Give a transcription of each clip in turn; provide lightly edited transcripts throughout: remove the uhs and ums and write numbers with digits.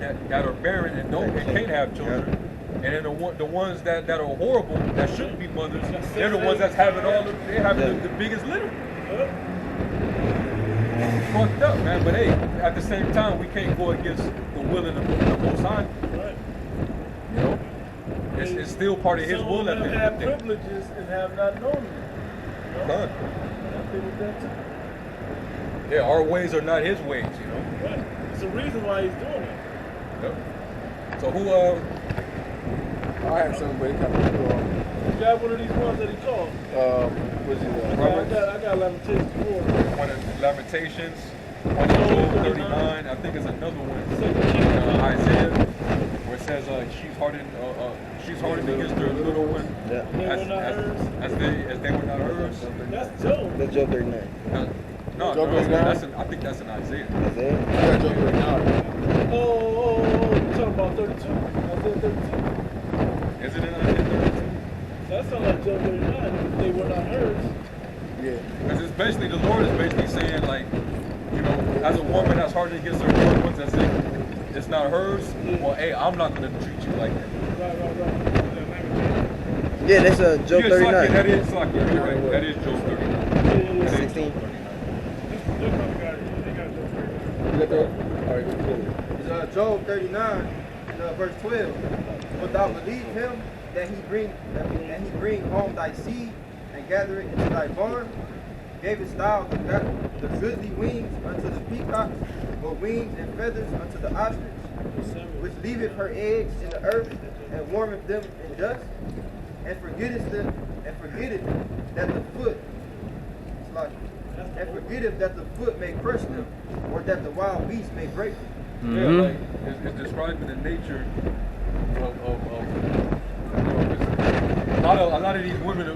that are barren and can't have children. And then the ones that are horrible, that shouldn't be mothers, they're the ones that's having they're having the biggest litter. It's fucked up, man. But hey, at the same time, we can't go against the will of the Most High. You know, it's still part of His will at the end of the day. Have privileges and have not known them. None. That too. Yeah, our ways are not His ways. You know. Right. It's a reason why He's doing it. Yep. So who? I had somebody kind of You got one of these ones that he called. was it I got Lamentations 4. One of Lamentations, one of Job 39. I think it's another one. Isaiah, where it says she's hardened against her little one. Yeah. As they were not hers. That's Job. That's Job 39. No, Job 39? I think that's an Isaiah. Isaiah? Yeah, Job 39. Oh, you're talking about 32. Isaiah 32. Is it in Isaiah 32? That sounds like Job 39. If they were not hers. Yeah. Because it's basically, the Lord is basically saying, like, you know, as a woman that's hardened against her little ones, as if it's not hers, well, hey, I'm not going to treat you like that. Right. Yeah, that's Job Yeah, 39. That is Slakia, you're right. That is Job 39. That is 16. Job 39. You got that? All right, cool. It's Job 39, verse 12. But thou believe him that he bring home thy seed and gather it into thy barn, gavest thou the goodly wings unto the peacock, or wings and feathers unto the ostrich, which leaveth her eggs in the earth and warmeth them in dust, and forgetteth that the foot may crush them, or that the wild beast may break them. Yeah, like it's describing the nature of a lot of these women,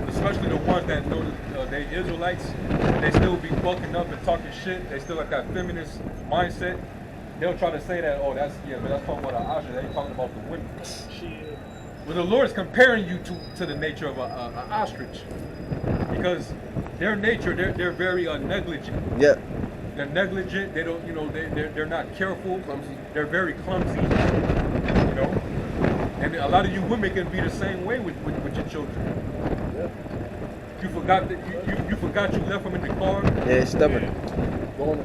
especially the ones that know they Israelites, they still be bucking up and talking shit. They still got that feminist mindset. They'll try to say that, but that's talking about an ostrich. They ain't talking about the women. Well, the Lord is comparing you to the nature of an ostrich, because their nature, they're very negligent. Yeah. They're negligent. They don't, they're not careful. Clumsy. They're very clumsy. You know, and a lot of you women can be the same way with your children. Yeah. You forgot that you forgot you left them in the car. Yeah, it's stubborn. Go to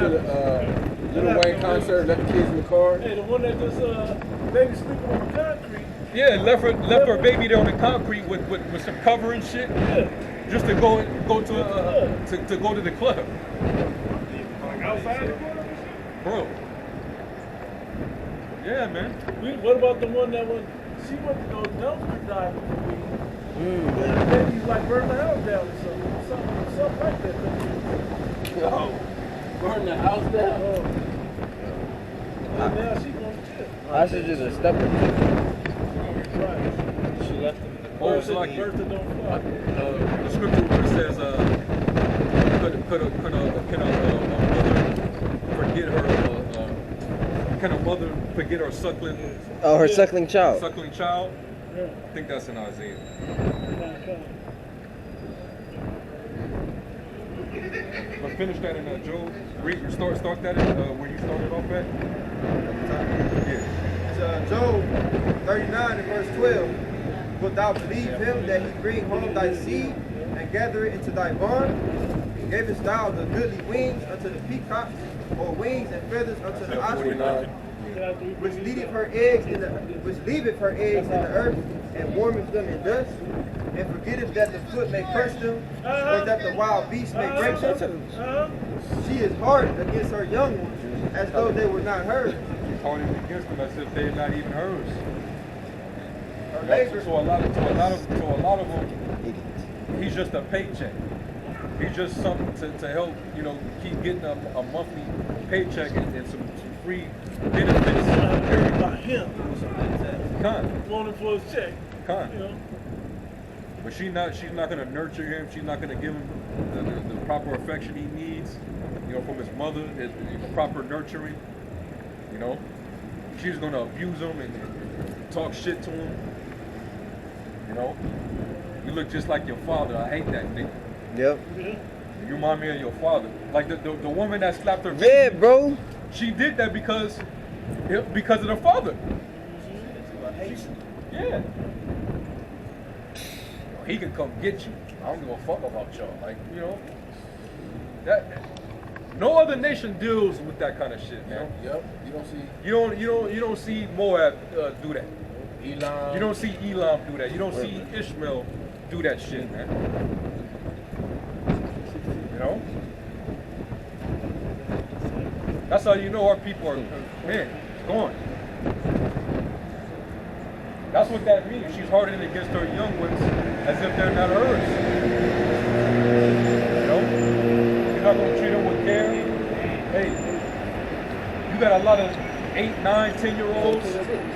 the Lil Wayne concert, let the kids in the car. Hey, the one that just baby sleeping on the concrete. Yeah, left her baby there on the concrete with some cover and shit. Yeah. Just to go to go to the club. Like outside the club? Bro. Yeah, man. What about the one that she went to go dumpster diving for me? And maybe you like burn the house down or something like that. Yo, burn the house down. And now she wants to. Ostriches are stubborn. Right. She left them in the car. Oh, it's like Birds that don't fly. the scripture where it says, can a mother forget her suckling? Oh, her suckling child. Suckling child? Yeah. I think that's in Isaiah. But finish that in Job. Start that in where you started off at. Yeah. It's Job 39 and verse 12. But thou believe him that he bring home thy seed and gather it into thy barn, gavest thou the goodly wings unto the peacocks, or wings and feathers unto the ostrich, which leaveth her eggs in the earth and warmeth them in dust, and forgetteth that the foot may crush them, or that the wild beast may break them. She is hardened against her young ones, as though they were not hers. She's hardened against them as if they're not even hers. Her labor, So a lot of them, he's just a paycheck. He's just something to help, keep getting a monthly paycheck and some free benefits. About him. Wanting for his check. But she's not gonna nurture him. She's not gonna give him the proper affection he needs, from his mother, his proper nurturing. She's gonna abuse him and talk shit to him. You look just like your father. I hate that nigga. Yep. You remind me of your father. Like the woman that slapped her baby. Yeah, bro. She did that because Yeah, because of the father. Yeah. He can come get you. I don't give a fuck about y'all. Like, you know, that no other nation deals with that kind of shit, man. Yep. You don't see. You don't see Moab do that. Elam. You don't see Elam do that. You don't see Ishmael do that shit, man. You know? That's how you know our people are, man, it's gone. That's what that means. She's hardened against her young ones as if they're not hers. You know? You're not going to treat them with care. Hey, you got a lot of 8, 9, 10-year-olds.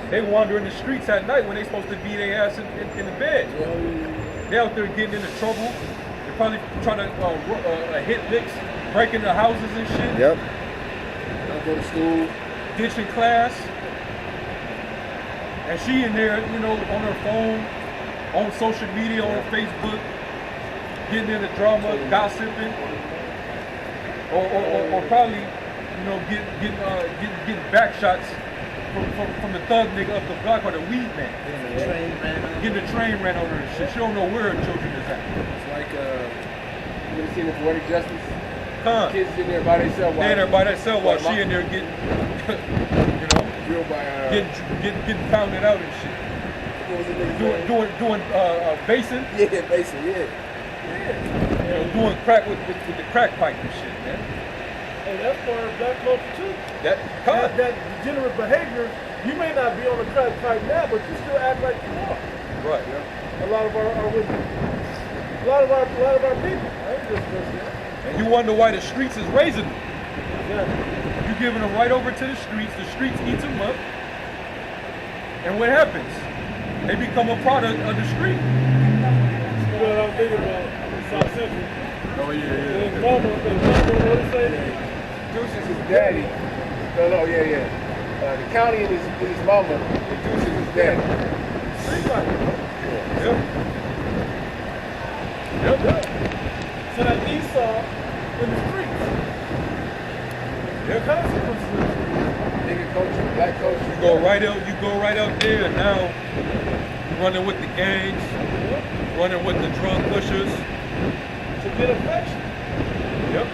They wander in the streets at night when they're supposed to be their ass in the bed. They're out there getting into trouble. They're probably trying to hit licks, breaking the houses and shit. Yep. Don't go to school. Ditching class. And she in there, you know, on her phone, on social media, on Facebook, getting into drama, gossiping, or probably, you know, getting back shots from the thug nigga up the block or the weed man. Getting the train ran over and shit. She don't know where her children is at. It's like you ever seen the Poetic Justice? Kids in there by themselves. They in there by themselves while she in there getting, you know, drilled by getting pounded out and shit. Doing basin. Yeah, basin. Yeah. You know, doing crack with the crack pipe and shit, man. And that's part of black culture too. That degenerate behavior. You may not be on the crack pipe now, but you still act like you are. Right. Yeah. A lot of our women. A lot of our people. I ain't just and you wonder why the streets is raising them. Exactly. You giving them right over to the streets eats them up. And what happens? They become a product of the street. You know what I'm thinking about? South Central. Oh yeah. His mama, what did he say? Deuce is his daddy. No, yeah. The county and his mama, and Deuce is his daddy. Street life. Yep. So that Esau in the streets. Yep. Consequences. Nigga culture, black culture. You go right out there, and now you're running with the gangs, running with the drug pushers. To get affection. Yep.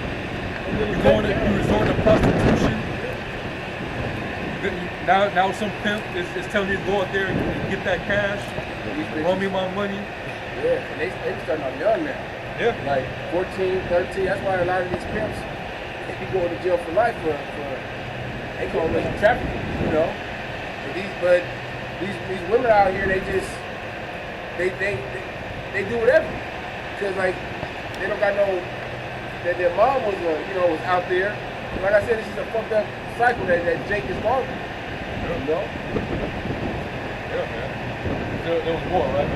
You resort to prostitution. Now some pimp is telling you to go out there and get that cash. Run me my money. Yeah, and they starting out young now. Yeah. Like 14, 13. That's why a lot of these pimps, they be going to jail for life for they call it trafficking, you know. But these women out here, they just they do whatever because like they don't got no that their mom was was out there. Like I said, this is a fucked up cycle that Jake is following. You know? Yeah, man. There was more, right?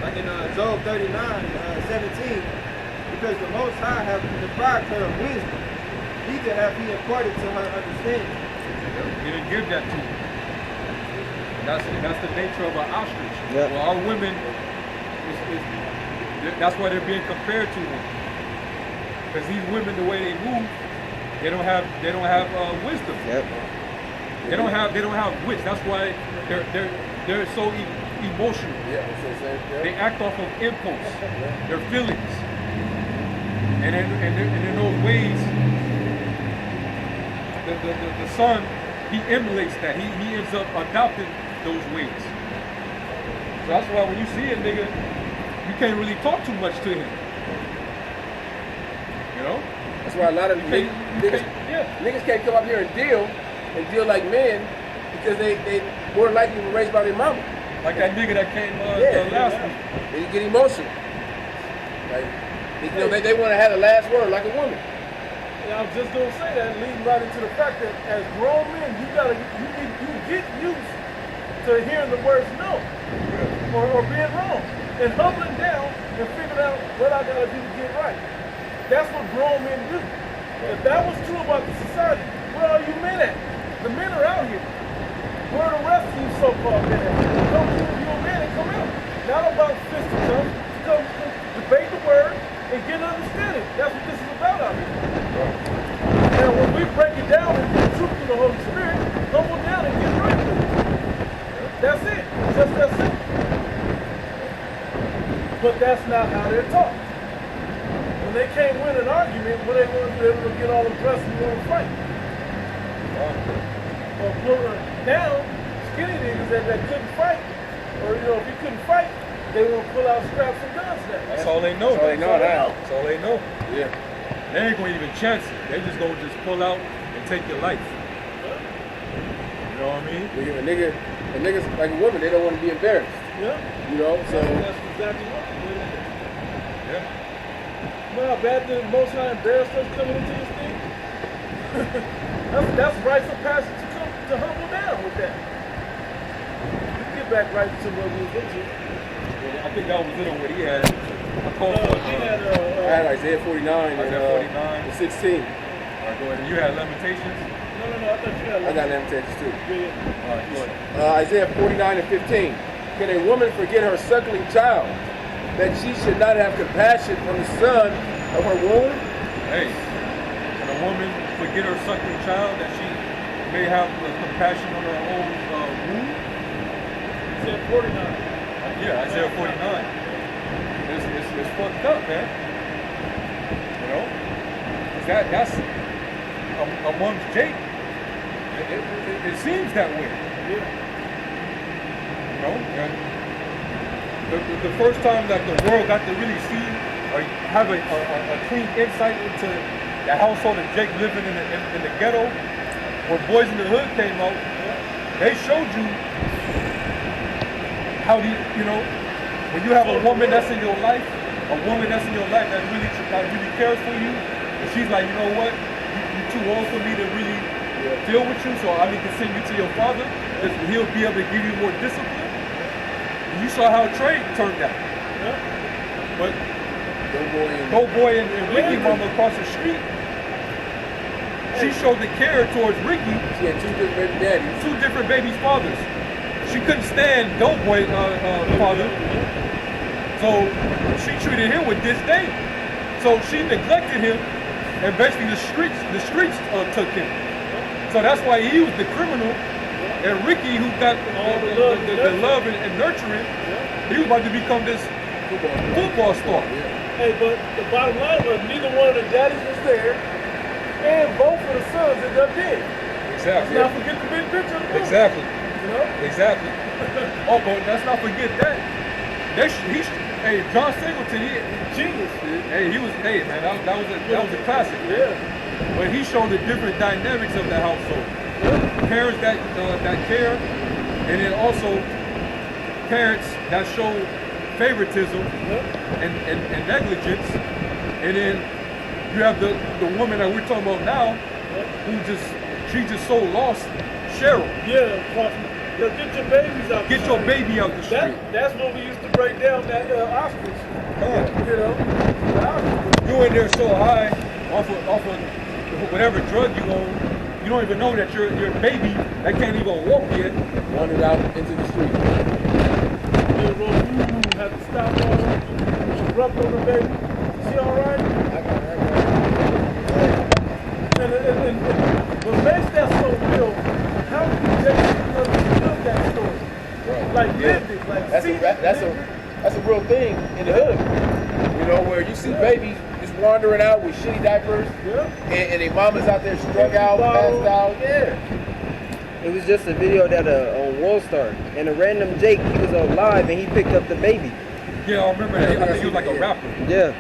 Like in Job 39, 17, because the Most High have deprived her of wisdom, neither have he imparted to her understanding. He didn't give that to her. That's the nature of an ostrich. Yep. Well, our women, that's why they're being compared to them. Because these women, the way they move, they don't have wisdom. Yep. They don't have wits. That's why they're so emotional. Yeah. They act off of impulse, their feelings, and in those ways, the son, he emulates that. He ends up adopting those ways. So that's why when you see a nigga, you can't really talk too much to him. You know? That's why a lot of niggas can't come up here and deal like men because they more likely were raised by their mama. Like that nigga that came last week. They get emotional. Like they want to have the last word like a woman. Yeah, I was just gonna say that, leading right into the fact that as grown men, you get used to hearing the words no or being wrong and humbling down and figuring out what I gotta do to get right. That's what grown men do. If that was true about the society, where are you men at? The men are out here. Where are the rest of you so-called men at? Don't you a man and come out. Not about fisticuffs. Come debate the word, and get understanding. That's what this is about out here. And when we break it down and get truth through the Holy Spirit, humble down and get right with it. That's it. Just that simple. But that's not how they're taught. When they can't win an argument, what they want to do, they're going to get all aggressive and want to fight. Or pull down skinny niggas that couldn't fight. Or, you know, if you couldn't fight, they want to pull out straps and guns now. That's all they know. That's all they know now. That's all they know. Yeah. They ain't gonna even chance it. They just gonna just pull out and take your life. You know what I mean? Niggas like a woman, they don't want to be embarrassed. Yeah. You know, so That's exactly what it is. Yeah. Well, bad the Most High embarrassed us coming into this thing. that's rites of passage to humble down with that. Get back right to what we was into. Yeah, I think that was it on what he had. I called for He had I had Isaiah 49 Isaiah 49. and 16. All right, go ahead. You had Lamentations? no, I thought you had I got Lamentations too. Yeah. All right, go ahead. Isaiah 49 and 15. Can a woman forget her suckling child, that she should not have compassion on the son of her womb? Hey, can a woman forget her suckling child that she may have compassion on her own womb? He said 49. Yeah, Isaiah 49. It's fucked up, man. You know? 'Cause that's amongst Jake. It seems that way. Yeah. You know? And the first time that the world got to really see or have a clean insight into the household of Jake living in the ghetto, where Boys in the Hood came out, they showed you how you know, when you have a woman that's in your life, that really cares for you, and she's like, you know what, you're too old for me to really deal with you, so I need to send you to your father, because he'll be able to give you more discipline. And you saw how Trey turned out. Yeah. But Doughboy and Ricky mama across the street, she showed the care towards Ricky. She had two different baby daddies. Two different babies' fathers. She couldn't stand Doughboy father, so she treated him with disdain. So she neglected him, and basically the streets took him. So that's why he was the criminal, and Ricky, who got the love and nurturing, he was about to become this football star. Hey, but the bottom line was neither one of the daddies was there, and both of the sons ended up dead. Exactly. Let's not forget the big picture of the movie. Exactly. You know? Exactly. Oh, but let's not forget that. Hey, John Singleton, Genius. hey, man, that was a classic. Yeah. But he showed the different dynamics of the household. Parents that care, and then also parents that show favoritism and negligence, and then you have the woman that we're talking about now, who she's just so lost. Cheryl. Yeah, get your babies out. Get your baby out the street. That's what we used to break down that ostrich. You know, the ostrich. You in there so high off of whatever drug you own, you don't even know that your baby that can't even walk yet wandered out into the street. Had to stop on her, rubbed on the baby. She all right? I got it. And what makes that so real, how do you just understood that story? Right. Like lived it, like that's a real thing in the hood. You know, where you see babies just wandering out with shitty diapers, and their mama's out there strung out, passed out. Yeah. It was just a video that on World Star, and a random Jake, he was on live and he picked up the baby. Yeah, I remember that. I think he was like a rapper. Yeah.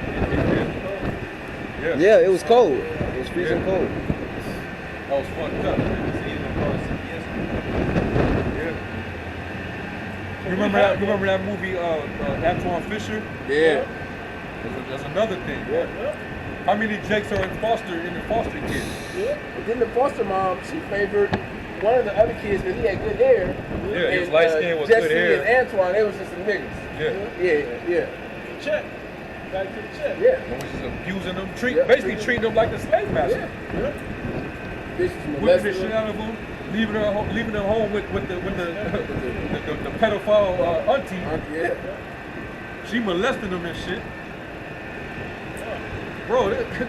Yeah. Yeah, it was cold. It was freezing cold. That was fucked up. You remember that movie, Antoine Fisher? Yeah. That's another thing. Yeah. How many Jakes are in the foster kids? Yeah. But then the foster mom, she favored one of the other kids because he had good hair. Yeah, his light skin with Jesse good hair. and Antoine, they was just some niggas. Yeah. Check. Back to the check. Yeah. And was just abusing them, basically treating them like a slave master. Yeah. Whipping the shit out of them, leaving them home with the pedophile auntie. Yeah. She molesting them and shit. bro, this